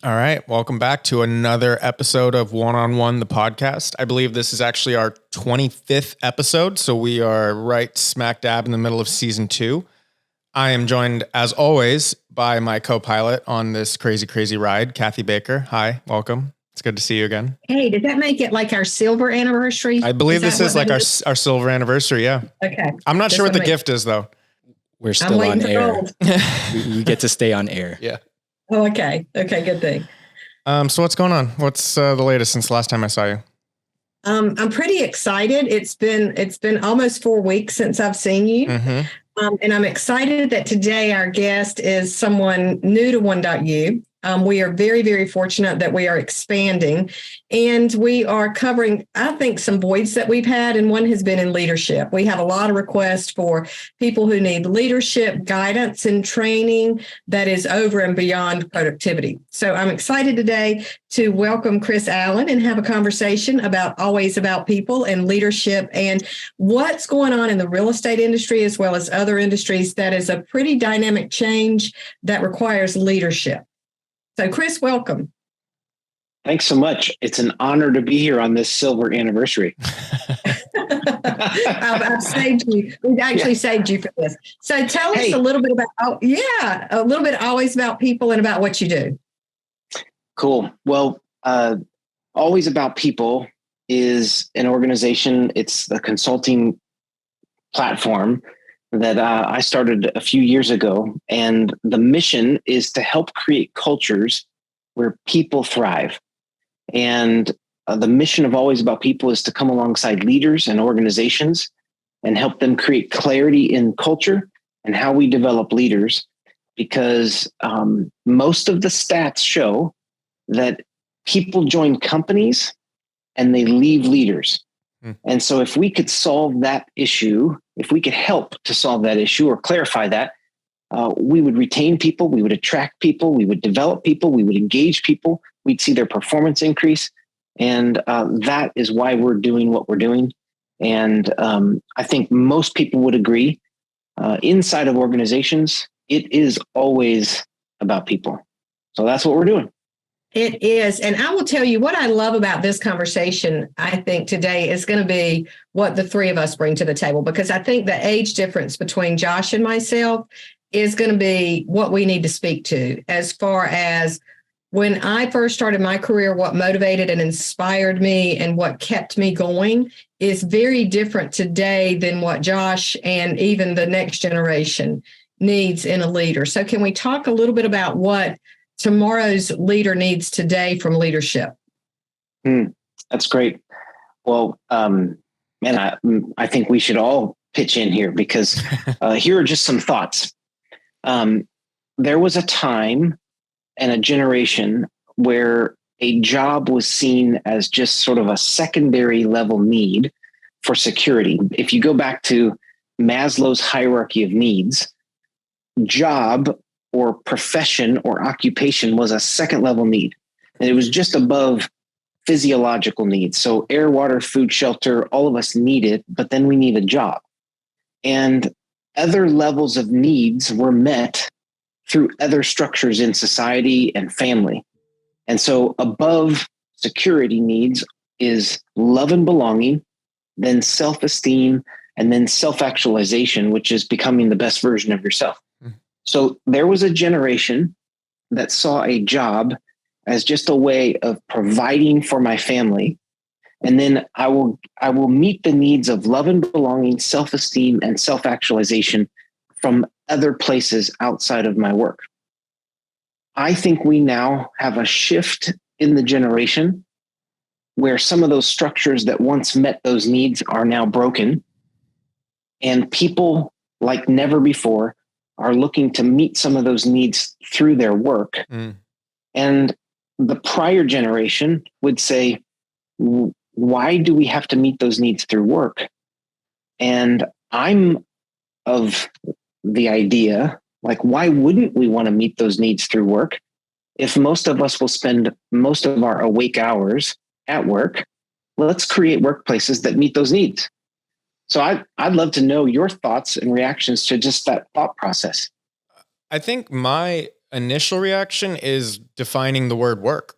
All right. Welcome back to another episode of One on One, the podcast. I believe this is actually our 25th episode. So we are right smack dab in the middle of season 2. I am joined, as always, by my co-pilot on this crazy, crazy ride, Kathy Baker. Hi, welcome. It's good to see you again. Hey, did that make it like our silver anniversary? I believe this is like our silver anniversary. Yeah. Okay. I'm not sure what the gift is, though. We're still on air. We get to stay on air. Yeah. Oh, okay. Okay, good thing. So what's going on? What's the latest since the last time I saw you? I'm pretty excited. It's been almost 4 weeks since I've seen you. Mm-hmm. And I'm excited that today our guest is someone new to One.U. We are very, very fortunate that we are expanding, and we are covering, I think, some voids that we've had, and one has been in leadership. We have a lot of requests for people who need leadership, guidance, and training that is over and beyond productivity. So I'm excited today to welcome Chris Allen and have a conversation always about people and leadership and what's going on in the real estate industry as well as other industries that is a pretty dynamic change that requires leadership. So, Chris, welcome. Thanks so much. It's an honor to be here on this silver anniversary. I've saved you. We've actually saved you for this. So tell us a little bit about, always about people and about what you do. Cool. Well, Always About People is an organization. It's the consulting platform that I started a few years ago. And the mission is to help create cultures where people thrive. And the mission of Always About People is to come alongside leaders and organizations and help them create clarity in culture and how we develop leaders. Because most of the stats show that people join companies and they leave leaders. And so if we could solve that issue, if we could help to solve that issue or clarify that, we would retain people, we would attract people, we would develop people, we would engage people, we'd see their performance increase. And that is why we're doing what we're doing. And I think most people would agree, inside of organizations, it is always about people. So that's what we're doing. It is. And I will tell you what I love about this conversation, I think today is going to be what the three of us bring to the table, because I think the age difference between Josh and myself is going to be what we need to speak to as far as when I first started my career, what motivated and inspired me and what kept me going is very different today than what Josh and even the next generation needs in a leader. So can we talk a little bit about what tomorrow's leader needs today from leadership? That's great. Well, I think we should all pitch in here because here are just some thoughts. There was a time and a generation where a job was seen as just sort of a secondary level need for security. If you go back to Maslow's hierarchy of needs, job or profession or occupation was a second level need. And it was just above physiological needs. So air, water, food, shelter, all of us need it, but then we need a job. And other levels of needs were met through other structures in society and family. And so above security needs is love and belonging, then self-esteem, and then self-actualization, which is becoming the best version of yourself. So there was a generation that saw a job as just a way of providing for my family. And then I will meet the needs of love and belonging, self-esteem, and self-actualization from other places outside of my work. I think we now have a shift in the generation where some of those structures that once met those needs are now broken. And people, like never before, are looking to meet some of those needs through their work. And the prior generation would say, why do we have to meet those needs through work? And I'm of the idea, like, why wouldn't we want to meet those needs through work? If most of us will spend most of our awake hours at work, let's create workplaces that meet those needs. So I'd love to know your thoughts and reactions to just that thought process. I think my initial reaction is defining the word work.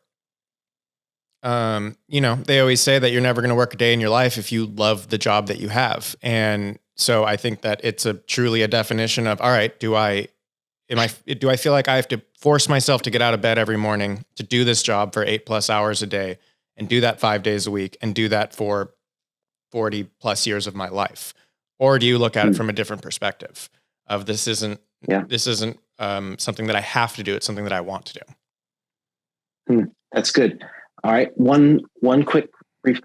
They always say that you're never going to work a day in your life if you love the job that you have. And so I think that it's truly a definition of, all right, do I feel like I have to force myself to get out of bed every morning to do this job for 8+ hours a day and do that 5 days a week and do that for 40 plus years of my life? Or do you look at it from a different perspective of this isn't something that I have to do. It's something that I want to do. That's good. All right. One quick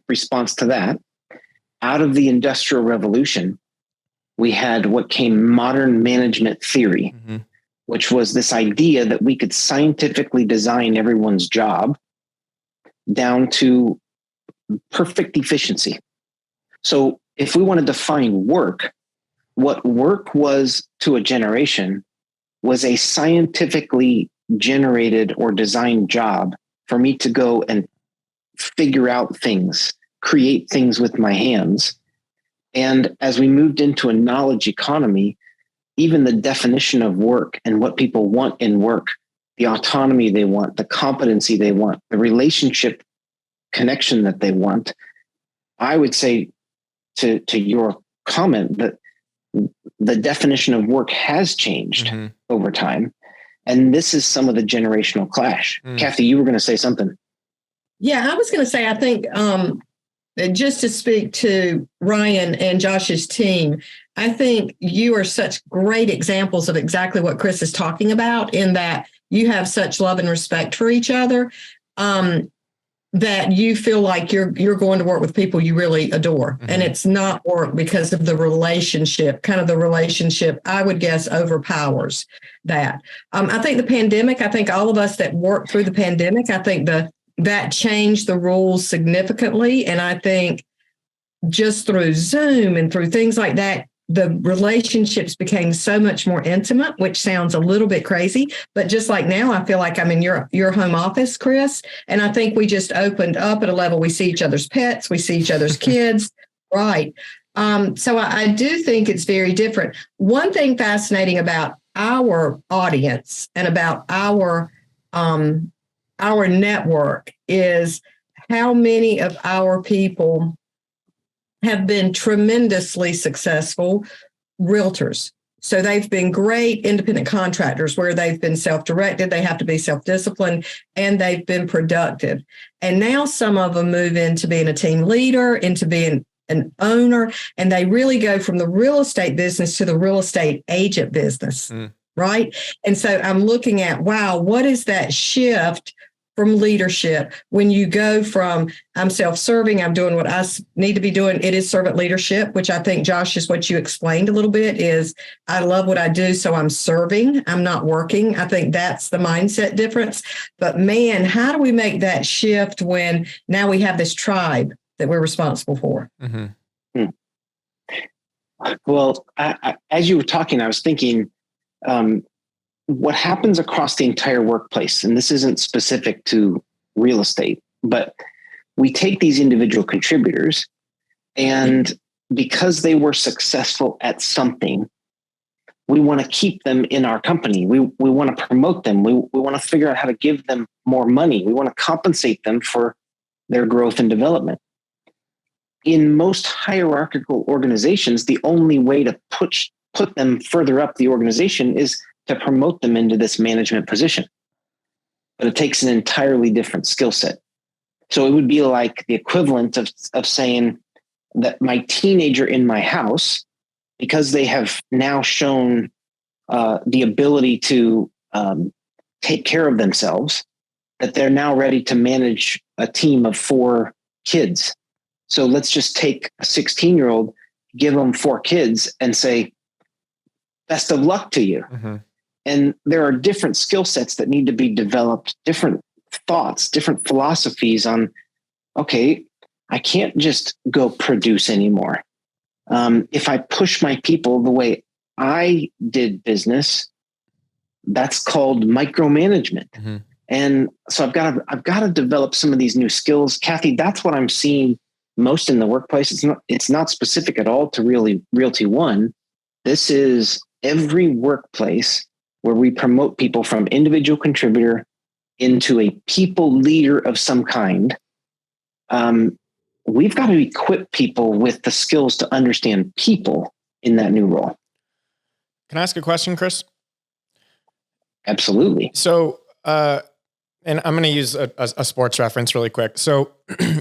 response to that. Out of the Industrial Revolution, we had what came modern management theory, which was this idea that we could scientifically design everyone's job down to perfect efficiency. So if we want to define work, what work was to a generation was a scientifically generated or designed job for me to go and figure out things, create things with my hands. And as we moved into a knowledge economy, even the definition of work and what people want in work, the autonomy they want, the competency they want, the relationship connection that they want, I would say to your comment that the definition of work has changed over time. And this is some of the generational clash. Kathy, you were going to say something. Yeah, I was going to say, I think just to speak to Ryan and Josh's team, I think you are such great examples of exactly what Chris is talking about, in that you have such love and respect for each other, that you feel like you're going to work with people you really adore. And it's not work because of the relationship, I would guess, overpowers that. I think the pandemic, I think all of us that worked through the pandemic, I think that changed the rules significantly. And I think just through Zoom and through things like that, the relationships became so much more intimate, which sounds a little bit crazy. But just like now, I feel like I'm in your home office, Chris. And I think we just opened up at a level. We see each other's pets. We see each other's kids. Right. So I do think it's very different. One thing fascinating about our audience and about our network is how many of our people have been tremendously successful realtors. So they've been great independent contractors where they've been self-directed, they have to be self-disciplined, and they've been productive. And now some of them move into being a team leader, into being an owner, and they really go from the real estate business to the real estate agent business, right? And so I'm looking at, wow, what is that shift from leadership when you go from I'm self-serving, I'm doing what I need to be doing. It is servant leadership, which I think, Josh, is what you explained a little bit, is I love what I do, so I'm serving, I'm not working. I think that's the mindset difference. But man, how do we make that shift when now we have this tribe that we're responsible for? Well, as you were talking, I was thinking, what happens across the entire workplace, and this isn't specific to real estate, but we take these individual contributors, and because they were successful at something, we want to keep them in our company. We want to promote them. We want to figure out how to give them more money. We want to compensate them for their growth and development. In most hierarchical organizations, the only way to put them further up the organization is to promote them into this management position. But it takes an entirely different skill set. So it would be like the equivalent of saying that my teenager in my house, because they have now shown the ability to take care of themselves, that they're now ready to manage a team of 4 kids. So let's just take a 16-year-old, give them 4 kids and say, best of luck to you. And there are different skill sets that need to be developed, different thoughts, different philosophies on, okay, I can't just go produce anymore. If I push my people the way I did business, that's called micromanagement. And so I've got to develop some of these new skills. Kathy, that's what I'm seeing most in the workplace. It's not specific at all to Realty One. This is every workplace where we promote people from individual contributor into a people leader of some kind, we've got to equip people with the skills to understand people in that new role. Can I ask a question, Chris? Absolutely. So, and I'm going to use a sports reference really quick. So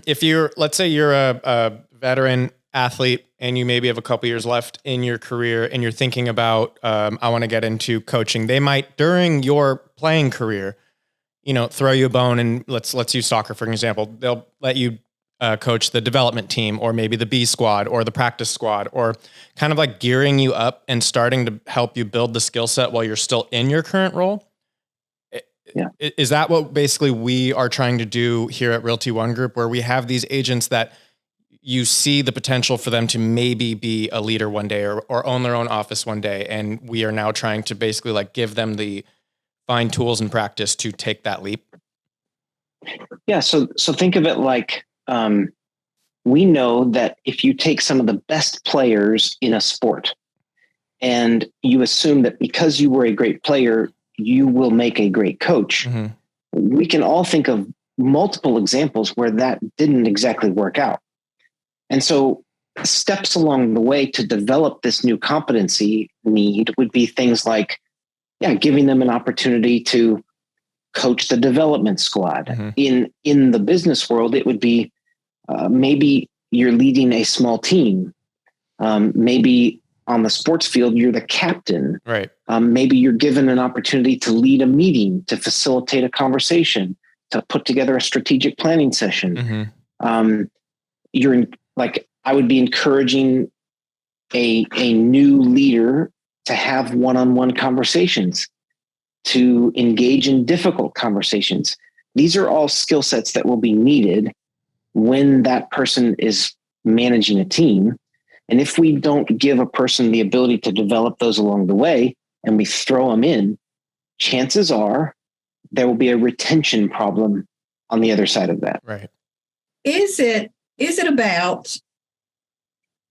if let's say you're a veteran athlete and you maybe have a couple years left in your career and you're thinking about, I want to get into coaching. They might, during your playing career, throw you a bone, and let's use soccer, for example. They'll let you coach the development team, or maybe the B squad or the practice squad, or kind of like gearing you up and starting to help you build the skill set while you're still in your current role. Yeah. Is that what basically we are trying to do here at Realty ONE Group, where we have these agents that you see the potential for them to maybe be a leader one day or own their own office one day, and we are now trying to basically like give them the fine tools and practice to take that leap? Yeah. So think of it like, we know that if you take some of the best players in a sport and you assume that because you were a great player, you will make a great coach. Mm-hmm. We can all think of multiple examples where that didn't exactly work out. And so steps along the way to develop this new competency need would be things like, giving them an opportunity to coach the development squad. Mm-hmm. In the business world, it would be maybe you're leading a small team. Maybe on the sports field, you're the captain. Right. Maybe you're given an opportunity to lead a meeting, to facilitate a conversation, to put together a strategic planning session. Mm-hmm. I would be encouraging a new leader to have one-on-one conversations, to engage in difficult conversations. These are all skill sets that will be needed when that person is managing a team. And if we don't give a person the ability to develop those along the way and we throw them in, chances are there will be a retention problem on the other side of that. Right. Is it about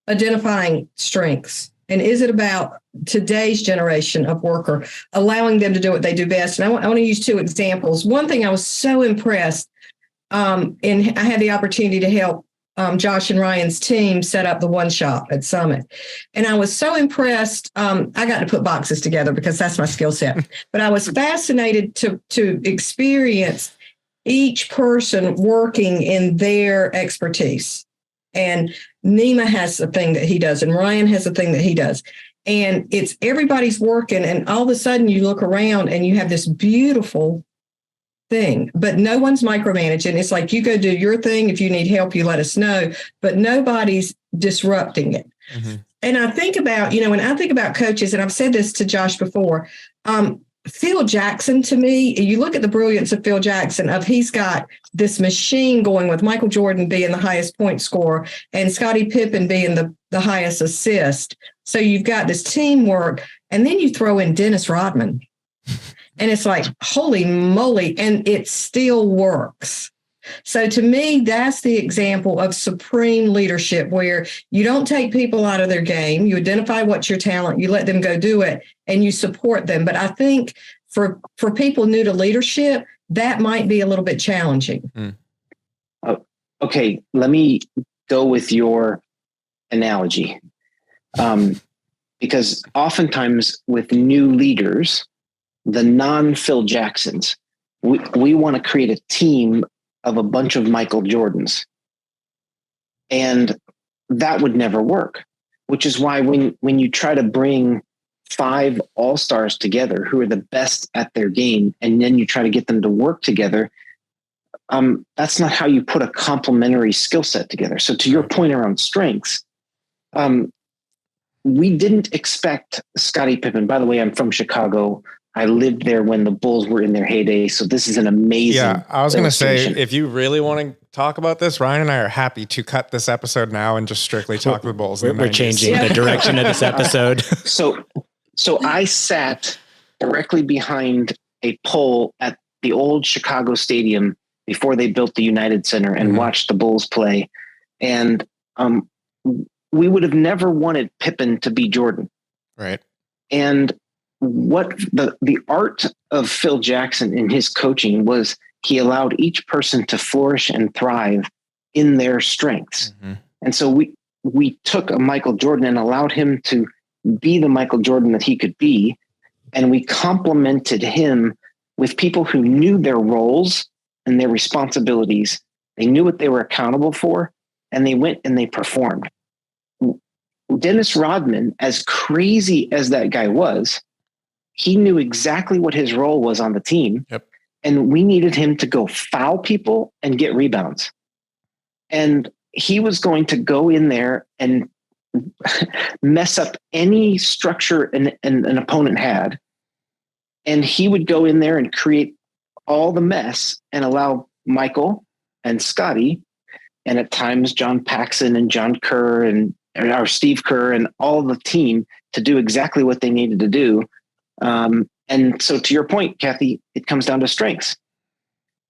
identifying strengths? And is it about today's generation of worker, allowing them to do what they do best? And I want to use two examples. One thing I was so impressed, and I had the opportunity to help Josh and Ryan's team set up the One Shop at Summit. And I was so impressed. I got to put boxes together because that's my skill set. But I was fascinated to experience each person working in their expertise. And Nima has a thing that he does, and Ryan has a thing that he does. And it's everybody's working, and all of a sudden you look around and you have this beautiful thing, but no one's micromanaging. It's like, you go do your thing. If you need help, you let us know, but nobody's disrupting it. Mm-hmm. And I think about, when I think about coaches, and I've said this to Josh before, Phil Jackson, to me, you look at the brilliance of Phil Jackson, he's got this machine going with Michael Jordan being the highest point scorer and Scottie Pippen being the highest assist. So you've got this teamwork, and then you throw in Dennis Rodman. And it's like, holy moly, and it still works. So to me, that's the example of supreme leadership, where you don't take people out of their game. You identify what's your talent, you let them go do it, and you support them. But I think for people new to leadership, that might be a little bit challenging. Okay, let me go with your analogy. Because oftentimes with new leaders, the non-Phil Jacksons, we want to create a team of a bunch of Michael Jordans. And that would never work, which is why when you try to bring 5 all-stars together who are the best at their game, and then you try to get them to work together, that's not how you put a complementary skill set together. So to your point around strengths, we didn't expect Scottie Pippen. By the way, I'm from Chicago. I lived there when the Bulls were in their heyday. So this is an amazing. Yeah, I was going to say, if you really want to talk about this, Ryan and I are happy to cut this episode now and just strictly talk the Bulls. We're changing the direction of this episode. So I sat directly behind a pole at the old Chicago Stadium before they built the United Center and watched the Bulls play. And we would have never wanted Pippen to be Jordan. Right. And what the art of Phil Jackson in his coaching was, he allowed each person to flourish and thrive in their strengths. Mm-hmm. And so we took a Michael Jordan and allowed him to be the Michael Jordan that he could be. And we complemented him with people who knew their roles and their responsibilities. They knew what they were accountable for, and they went and they performed. Dennis Rodman, as crazy as that guy was, he knew exactly what his role was on the team. Yep. And we needed him to go foul people and get rebounds. And he was going to go in there and mess up any structure an opponent had. And he would go in there and create all the mess and allow Michael and Scotty, and at times John Paxson and John Kerr and our Steve Kerr and all the team to do exactly what they needed to do. And so to your point, Kathy, it comes down to strengths.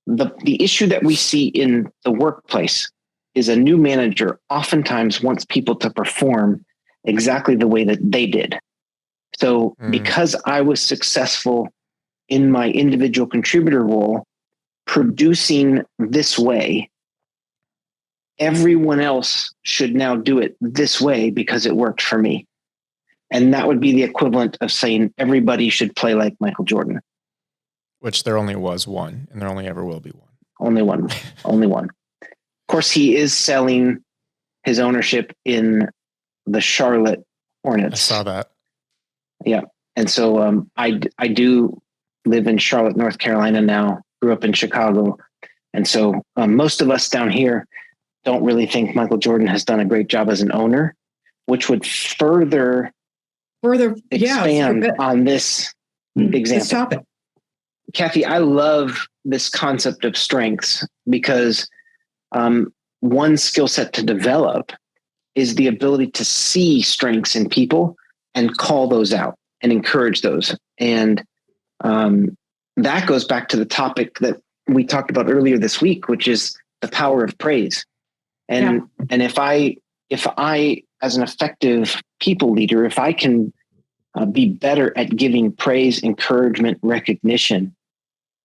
The issue that we see in the workplace is a new manager oftentimes wants people to perform exactly the way that they did. So because I was successful in my individual contributor role, producing this way, everyone else should now do it this way because it worked for me. And that would be the equivalent of saying everybody should play like Michael Jordan. Which there only was one, and there only ever will be one. Only one. Only one. Of course, he is selling his ownership in the Charlotte Hornets. I saw that. Yeah. And so I do live in Charlotte, North Carolina now, grew up in Chicago. And so most of us down here don't really think Michael Jordan has done a great job as an owner, which would further expand on this example. Stop it. Kathy, I love this concept of strengths because one skill set to develop is the ability to see strengths in people and call those out and encourage those. And that goes back to the topic that we talked about earlier this week, which is the power of praise. And if I, as an effective people leader, if I can be better at giving praise, encouragement, recognition,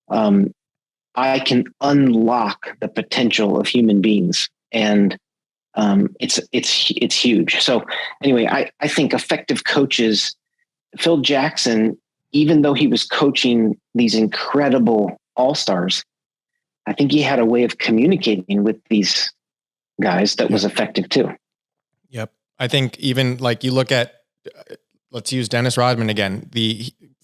I can unlock the potential of human beings. And it's huge. So anyway, I think effective coaches, Phil Jackson, even though he was coaching these incredible all-stars, I think he had a way of communicating with these guys that was effective too. Yep. I think even like you look at, let's use Dennis Rodman again.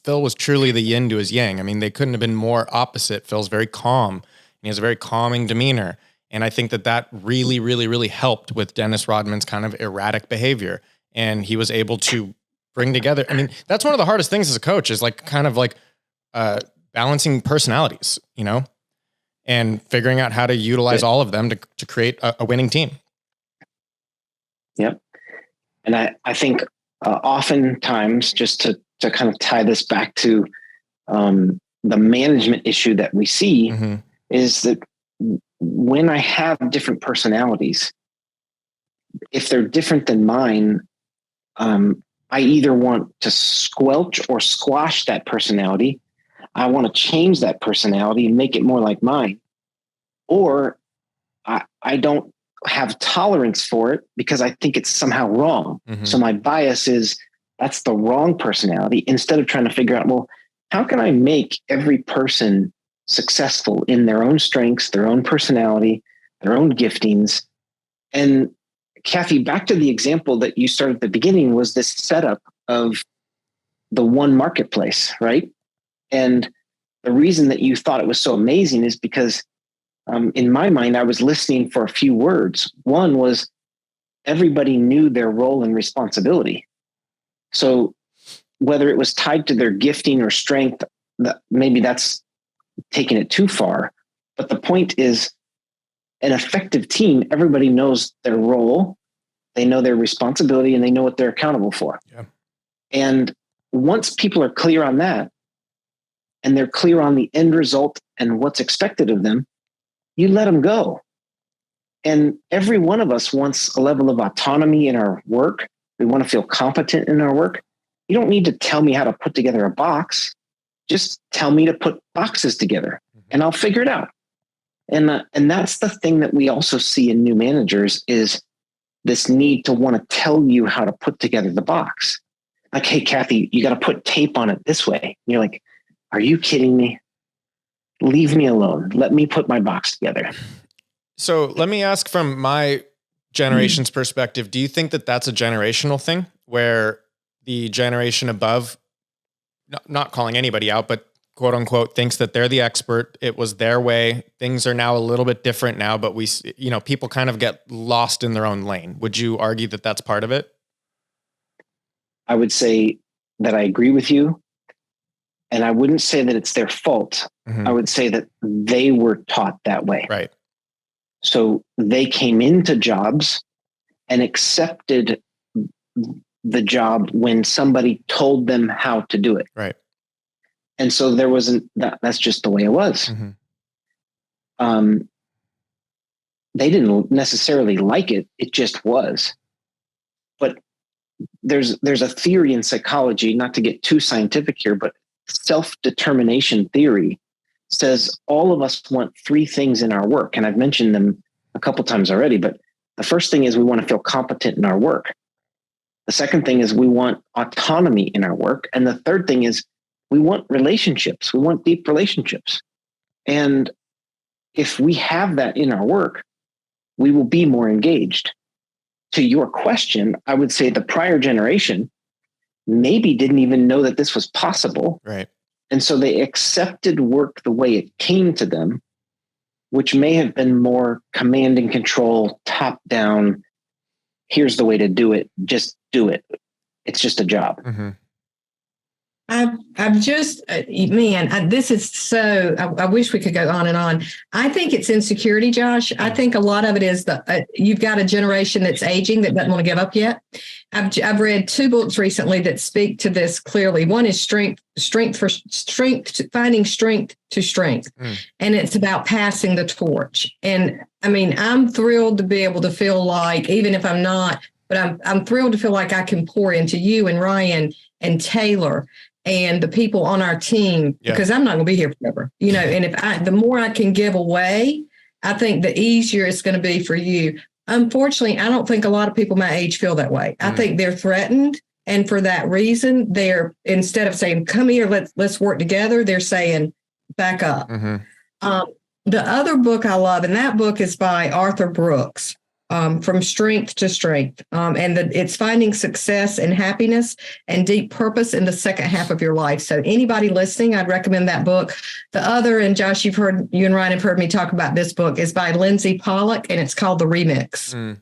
Phil was truly the yin to his yang. I mean, they couldn't have been more opposite. Phil's very calm and he has a very calming demeanor. And I think that really, really, really helped with Dennis Rodman's kind of erratic behavior. And he was able to bring together. I mean, that's one of the hardest things as a coach is like kind of like balancing personalities, you know, and figuring out how to utilize all of them to create a winning team. Yep. And I think oftentimes, just to kind of tie this back to the management issue that we see, is that when I have different personalities, if they're different than mine, I either want to squelch or squash that personality. I want to change that personality and make it more like mine. Or I don't have tolerance for it because I think it's somehow wrong. So my bias is that's the wrong personality, instead of trying to figure out, well, how can I make every person successful in their own strengths, their own personality, their own giftings? And Kathy, back to the example that you started at the beginning, was this setup of the one marketplace, right? And the reason that you thought it was so amazing is because in my mind, I was listening for a few words. One was everybody knew their role and responsibility. So whether it was tied to their gifting or strength, maybe that's taking it too far. But the point is, an effective team, everybody knows their role, they know their responsibility, and they know what they're accountable for. Yeah. And once people are clear on that, and they're clear on the end result and what's expected of them, you let them go. And every one of us wants a level of autonomy in our work. We want to feel competent in our work. You don't need to tell me how to put together a box. Just tell me to put boxes together and I'll figure it out. And that's the thing that we also see in new managers is this need to want to tell you how to put together the box. Like, hey, Kathy, you got to put tape on it this way. And you're like, are you kidding me? Leave me alone. Let me put my box together. So let me ask from my generation's perspective, do you think that that's a generational thing where the generation above, not calling anybody out, but quote unquote, thinks that they're the expert. It was their way. Things are now a little bit different now, but people kind of get lost in their own lane. Would you argue that that's part of it? I would say that I agree with you. And I wouldn't say that it's their fault. Mm-hmm. I would say that they were taught that way. Right. So they came into jobs and accepted the job when somebody told them how to do it. Right. And so there wasn't that's just the way it was. Mm-hmm. They didn't necessarily like it. It just was. But there's a theory in psychology, not to get too scientific here, but self-determination theory says all of us want three things in our work. And I've mentioned them a couple times already, but the first thing is we want to feel competent in our work. The second thing is we want autonomy in our work. And the third thing is we want relationships. We want deep relationships. And if we have that in our work, we will be more engaged. To your question, I would say the prior generation maybe didn't even know that this was possible. Right. And so they accepted work the way it came to them, which may have been more command and control, top down. Here's the way to do it. Just do it. It's just a job. Mm-hmm. I've just, this is so, I wish we could go on and on. I think it's insecurity, Josh. I think a lot of it is you've got a generation that's aging that doesn't want to give up yet. I've read two books recently that speak to this clearly. One is strength, finding strength to strength. And it's about passing the torch. And I'm thrilled to be able to feel like, even if I'm not, but I'm thrilled to feel like I can pour into you and Ryan and Taylor and the people on our team, because I'm not going to be here forever, and the more I can give away, I think the easier it's going to be for you. Unfortunately, I don't think a lot of people my age feel that way. I think they're threatened. And for that reason, they're, instead of saying, come here, let's work together, they're saying, back up. The other book I love, and that book is by Arthur Brooks, From Strength to Strength. It's finding success and happiness and deep purpose in the second half of your life. So anybody listening, I'd recommend that book. The other, and Josh, you and Ryan have heard me talk about this book, is by Lindsay Pollock, and it's called The Remix. And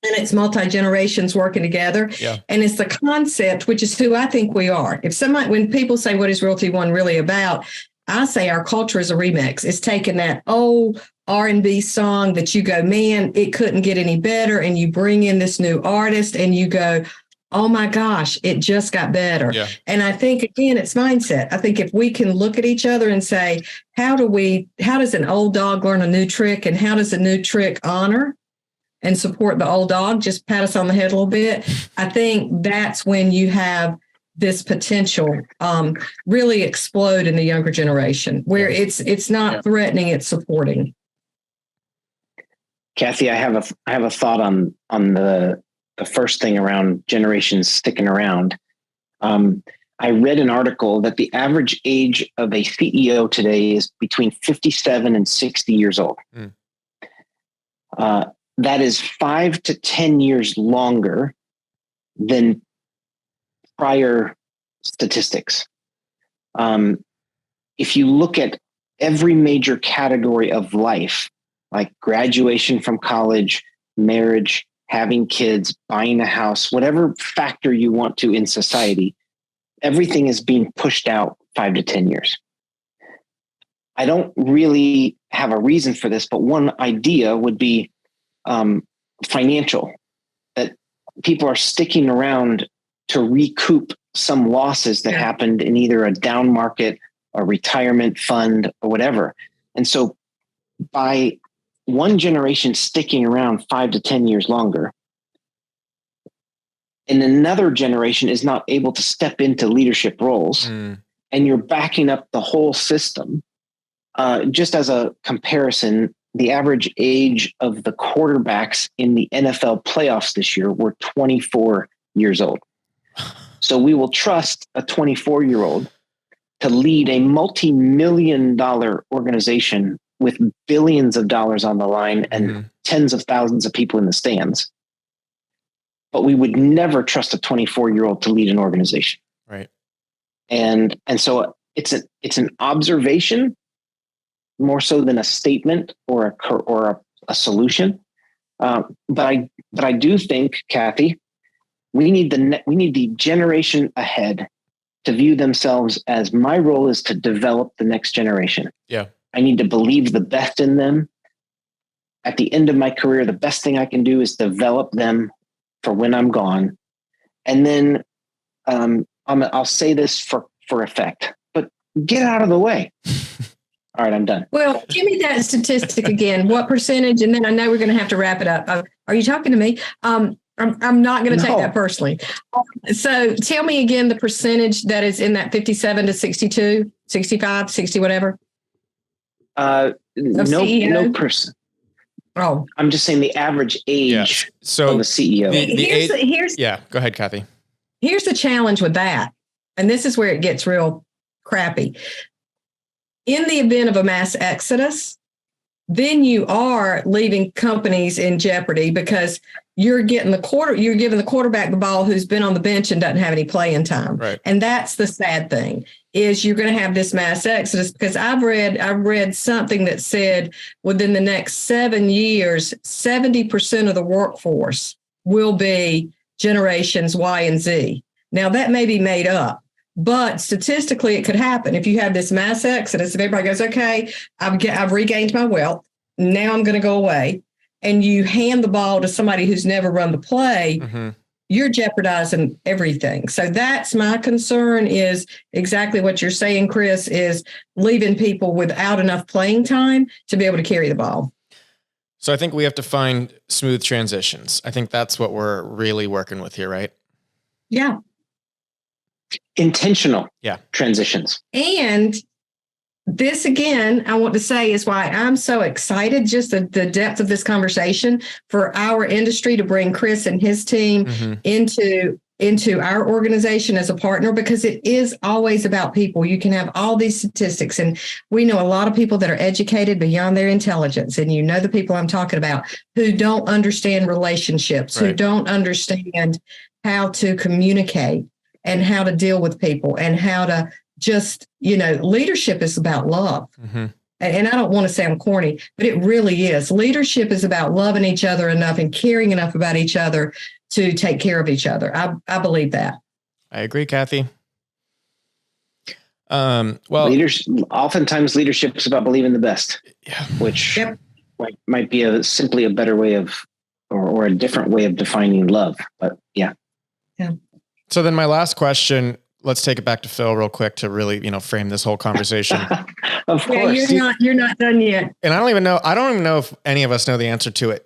it's multi-generations working together. And it's the concept, which is who I think we are. When people say, what is Realty One really about? I say our culture is a remix. It's taking that old R&B song that you go, man, it couldn't get any better. And you bring in this new artist and you go, oh my gosh, it just got better. And I think, again, it's mindset. I think if we can look at each other and say, how does an old dog learn a new trick? And how does a new trick honor and support the old dog? Just pat us on the head a little bit. I think that's when you have this potential really explode in the younger generation, where it's not threatening, it's supporting. Kathy, I have a thought on the first thing around generations sticking around. I read an article that the average age of a CEO today is between 57 and 60 years old. That is 5 to 10 years longer than prior statistics. If you look at every major category of life, like graduation from college, marriage, having kids, buying a house, whatever factor you want to in society, everything is being pushed out 5 to 10 years. I don't really have a reason for this, but one idea would be financial, that people are sticking around to recoup some losses that happened in either a down market, a retirement fund, or whatever. And so by one generation sticking around 5 to 10 years longer, and another generation is not able to step into leadership roles, and you're backing up the whole system. Just as a comparison, the average age of the quarterbacks in the NFL playoffs this year were 24 years old. So we will trust a 24-year-old to lead a multi-million-dollar organization with billions of dollars on the line and tens of thousands of people in the stands. But we would never trust a 24-year-old to lead an organization. Right. And so it's an observation more so than a statement or a solution. But I do think, Kathy, we need the generation ahead to view themselves as my role is to develop the next generation. Yeah. I need to believe the best in them. At the end of my career, the best thing I can do is develop them for when I'm gone. And then I'll say this for effect, but get out of the way. All right, I'm done. Well, give me that statistic again. What percentage? And then I know we're going to have to wrap it up. Are you talking to me? I'm not going to take that personally. So tell me again the percentage that is in that 57 to 62, 65, 60, whatever. No person. Oh, I'm just saying the average age of the CEO. Go ahead, Kathy. Here's the challenge with that. And this is where it gets real crappy. In the event of a mass exodus, then you are leaving companies in jeopardy because you're giving the quarterback the ball who's been on the bench and doesn't have any playing time. Right. And that's the sad thing is you're going to have this mass exodus because I've read something that said within the next 7 years, 70% of the workforce will be generations Y and Z. Now that may be made up, but statistically it could happen. If you have this mass exodus, if everybody goes, okay, I've regained my wealth, now I'm going to go away, and you hand the ball to somebody who's never run the play, you're jeopardizing everything. So that's my concern is exactly what you're saying, Chris, is leaving people without enough playing time to be able to carry the ball. So I think we have to find smooth transitions. I think that's what we're really working with here, right? Yeah. Intentional transitions. And this, again, I want to say is why I'm so excited, just the depth of this conversation for our industry to bring Chris and his team into our organization as a partner, because it is always about people. You can have all these statistics, and we know a lot of people that are educated beyond their intelligence. And you know the people I'm talking about who don't understand relationships, who don't understand how to communicate and how to deal with people and how to just, leadership is about love. And I don't want to sound corny, but it really is. Leadership is about loving each other enough and caring enough about each other to take care of each other. I believe that. I agree, Kathy. Oftentimes leadership is about believing the best, which might be simply a better way of, or a different way of defining love. But yeah. So then my last question, let's take it back to Phil real quick to really, frame this whole conversation. Of course. You're not done yet. And I don't even know if any of us know the answer to it.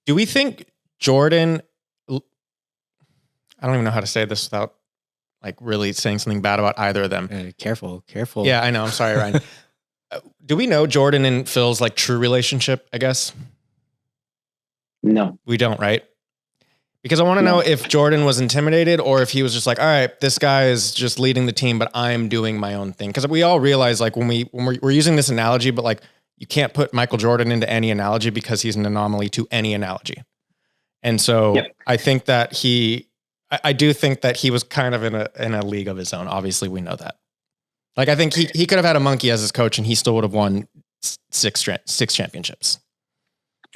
Do we think Jordan, I don't even know how to say this without really saying something bad about either of them. Careful. Yeah, I know. I'm sorry, Ryan. Do we know Jordan and Phil's true relationship, I guess? No. We don't, right? Because I want to know if Jordan was intimidated or if he was just all right, this guy is just leading the team, but I'm doing my own thing. Because we all realize when we're using this analogy, but you can't put Michael Jordan into any analogy because he's an anomaly to any analogy. And so I think that I do think that he was kind of in a league of his own. Obviously we know that. I think he could have had a monkey as his coach and he still would have won six championships.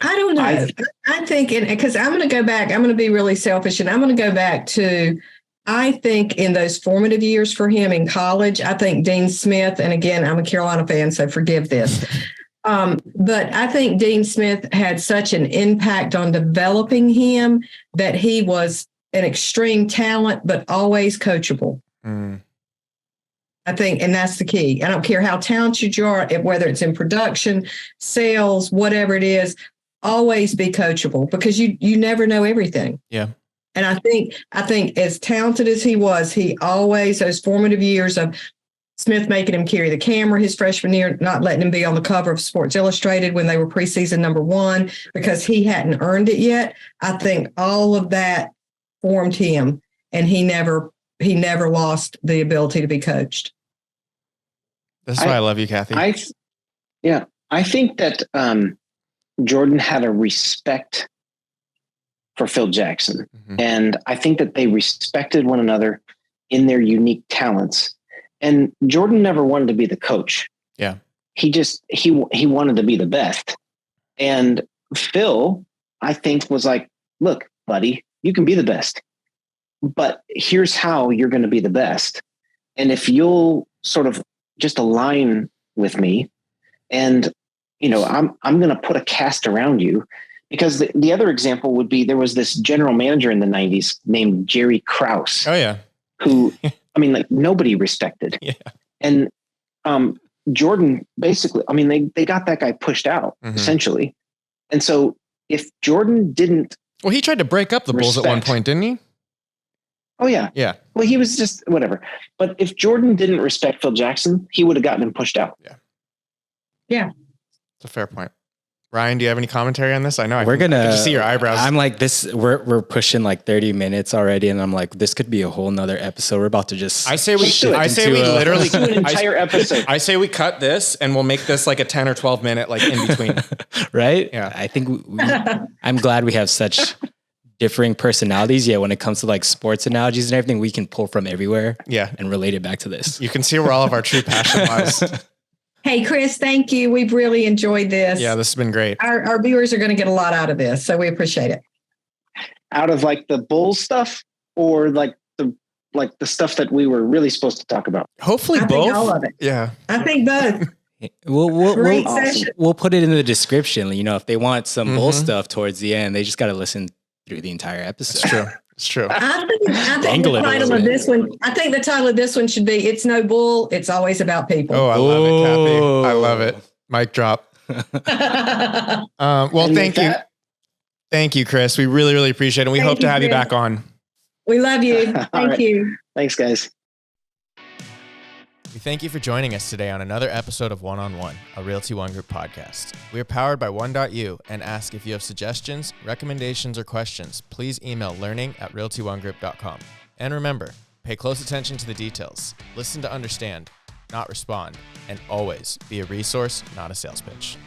I don't know. I think, because I'm going to go back, I'm going to be really selfish, and I'm going to go back to, I think in those formative years for him in college, I think Dean Smith, and again, I'm a Carolina fan, so forgive this. But I think Dean Smith had such an impact on developing him that he was an extreme talent, but always coachable. I think, and that's the key. I don't care how talented you are, whether it's in production, sales, whatever it is, always be coachable, because you never know everything. Yeah. And I think as talented as he was, he always, those formative years of Smith making him carry the camera his freshman year, not letting him be on the cover of Sports Illustrated when they were preseason #1 because he hadn't earned it yet. I think all of that formed him, and he never lost the ability to be coached. That's why I love you, Kathy. I think that Jordan had a respect for Phil Jackson. And I think that they respected one another in their unique talents. And Jordan never wanted to be the coach. Yeah. He wanted to be the best. And Phil, I think, was like, look, buddy, you can be the best, but here's how you're going to be the best. And if you'll sort of just align with me, and, I'm going to put a cast around you. Because the other example would be, there was this general manager in the 90s named Jerry Krause. Oh, yeah. Who, nobody respected. Yeah. And Jordan basically, they got that guy pushed out, essentially. And so if Jordan didn't... Well, he tried to break up the Bulls at one point, didn't he? Oh, yeah. Yeah. Well, he was just whatever. But if Jordan didn't respect Phil Jackson, he would have gotten him pushed out. Yeah. Yeah. It's a fair point. Ryan, do you have any commentary on this? I know I can just see your eyebrows. I'm like this. We're pushing like 30 minutes already, and I'm like, this could be a whole nother episode. We're about to just. I say we literally do an entire episode. I say we cut this, and we'll make this like a 10 or 12 minute like in between. Right? Yeah. I think I'm glad we have such differing personalities. Yeah, when it comes to like sports analogies and everything, we can pull from everywhere. Yeah, and relate it back to this. You can see where all of our true passion lies. Hey, Chris, thank you. We've really enjoyed this. Yeah, this has been great. Our viewers are going to get a lot out of this, so we appreciate it. Out of like the Bulls stuff, or like the stuff that we were really supposed to talk about? Hopefully I both. think all of it. Yeah. I think both. We'll put it in the description. If they want some Bull stuff towards the end, they just got to listen through the entire episode. It's true. It's true. I think the title of this one. I think the title of this one should be "It's No Bull. It's Always About People." Oh, I love it, Kathy. I love it. Mic drop. Well, thank you, Chris. We really, really appreciate it. We hope to have you back on. We love you. Thank you. Thanks, guys. We thank you for joining us today on another episode of One on One, a Realty ONE Group podcast. We are powered by One.U and ask if you have suggestions, recommendations, or questions, please email learning@realtyonegroup.com. And remember, pay close attention to the details, listen to understand, not respond, and always be a resource, not a sales pitch.